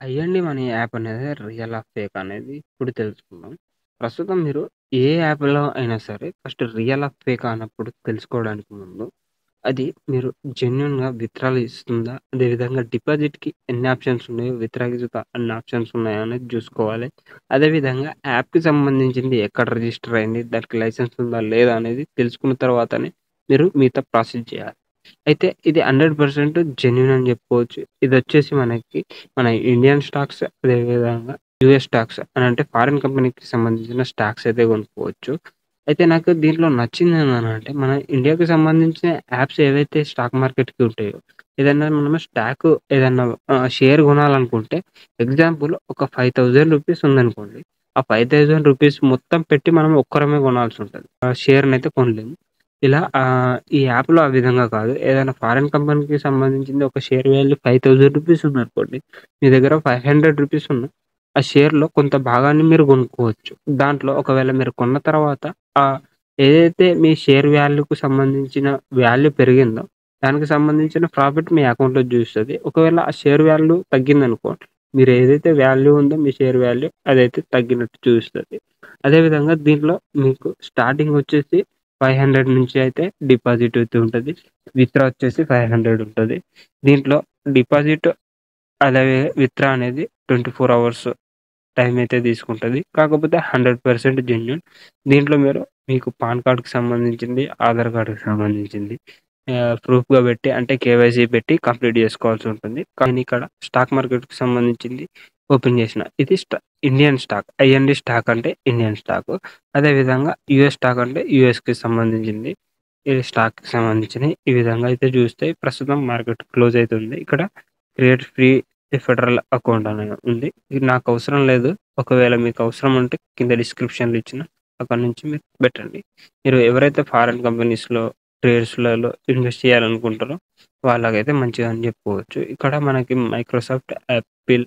IND money app అనేది రియలా? ఫేకా? అనేది ఇప్పుడు తెలుసుకుందాం. ప్రస్తుతం మీరు ఏ యాప్‌లో అయినా సరే ఫస్ట్ రియలా? ఫేకా? అన్నప్పుడు తెలుసుకోవడానికి ముందు అది మీరు జెన్యూన్‌గా విత్‌డ్రాల్ ఇస్తుందా? అదేవిధంగా డిపాజిట్‌కి ఎన్ని ఆప్షన్స్ ఉన్నాయో, విత్‌డ్రా‌కి అన్ని ఆప్షన్స్ ఉన్నాయా అనేది జూసుకోవాలి. అదేవిధంగా యాప్‌కి సంబంధించింది ఎక్కడ రిజిస్టర్ అయింది? దానికి లైసెన్స్ ఉందా? లేదా? అనేది తెలుసుకున్న తర్వాతనే మీరు మిగతా ప్రాసెస్ చేయాలి. అయితే ఇది 100% జెన్యూన్ అని జెప్పుకోవచ్చు. ఇదొచ్చేసి మనకి మన ఇండియన్ స్టాక్స్ అదేవిధంగా యూఎస్ స్టాక్స్ అని అంటే ఫారిన్ కంపెనీకి సంబంధించిన స్టాక్స్ అయితే కొనుక్కోవచ్చు. అయితే నాకు దీంట్లో నచ్చిందేందనంటే మన ఇండియాకి సంబంధించిన యాప్స్ ఏవైతే స్టాక్ మార్కెట్‌కి ఉంటాయో, ఏదన్నా మనము స్టాకు ఏదన్నా షేర్ కొనాలనుకుంటే ఎగ్జాంపుల్ ఒక రూ. 5,000 ఉందనుకోండి. ఆ రూ. 5,000 మొత్తం పెట్టి మనం ఒక్కరమే కొనాల్సుంటది. ఆ షేర్‌నయితే కొనలేము. ఇలా ఈ యాప్‌లో ఆ విధంగా కాదు. ఏదైనా ఫారిన్ కంపెనీకి సంబంధించింది ఒక షేర్ వాల్యూ రూ. 5,000 ఉందనుకోండి. మీ దగ్గర రూ. 500 ఉన్న ఆ షేర్‌లో కొంత భాగాన్ని మీరు కొనుక్కోవచ్చు. దాంట్లో ఒకవేళ మీరు కొన్న తర్వాత ఆహ్, ఏదైతే మీ షేర్ వాల్యూకి సంబంధించిన వాల్యూ పెరిగిందో, దానికి సంబంధించిన ప్రాఫిట్ మీ అకౌంట్‌లో చూపిస్తది. ఒకవేళ ఆ షేర్ వాల్యూ తగ్గిందనుకో, మీరు ఏదైతే వాల్యూ ఉందో మీ షేర్ వాల్యూ అదైతే తగ్గినట్టు చూపిస్తది. అదేవిధంగా దీంట్లో మీకు స్టార్టింగ్ వచ్చేసి 500 నుంచి అయితే డిపాజిట్ అయితే ఉంటది. విత్‌డ్రా వచ్చేసి 500 ఉంటది. దీంట్లో డిపాజిట్ అలాగే విత్‌డ్రా అనేది 24 అవర్స్ టైం అయితే తీసుకుంటది. కాకపోతే 100% జెన్యూన్. దీంట్లో మీరు మీకు పాన్ కార్డ్‌కి సంబంధించింది, ఆధార్ కార్డ్‌కి సంబంధించింది ప్రూఫ్‌గా పెట్టి అంటే కేవైసీ పెట్టి కంప్లీట్ చేసుకోవాల్సుంటుంది. కానీ ఇక్కడ స్టాక్ మార్కెట్‌కి సంబంధించింది ఓపెన్ చేసిన. ఇది ఇండియన్ స్టాక్. ఐఎన్‌డి స్టాక్ అంటే ఇండియన్ స్టాకు. అదేవిధంగా యూఎస్ స్టాక్ అంటే యూఎస్‌కి సంబంధించింది. ఈ స్టాక్‌కి సంబంధించినయి ఈ విధంగా అయితే చూస్తే ప్రస్తుతం మార్కెట్ క్లోజ్ అయితుంది. ఇక్కడ క్రియేట్ ఫ్రీ ఫెడరల్ అకౌంట్ అని ఉంది. ఇది నాకు అవసరం లేదు. ఒకవేళ మీకు అవసరం ఉంటే కింద డిస్క్రిప్షన్‌లో ఇచ్చిన అక్కడి నుంచి మీరు పెట్టండి. మీరు ఎవరైతే ఫారిన్ కంపెనీస్‌లో, ట్రేడ్స్‌లలో ఇన్వెస్ట్ చేయాలనుకుంటారో వాళ్ళకైతే మంచిదని చెప్పుకోవచ్చు. ఇక్కడ మనకి మైక్రోసాఫ్ట్, యాపిల్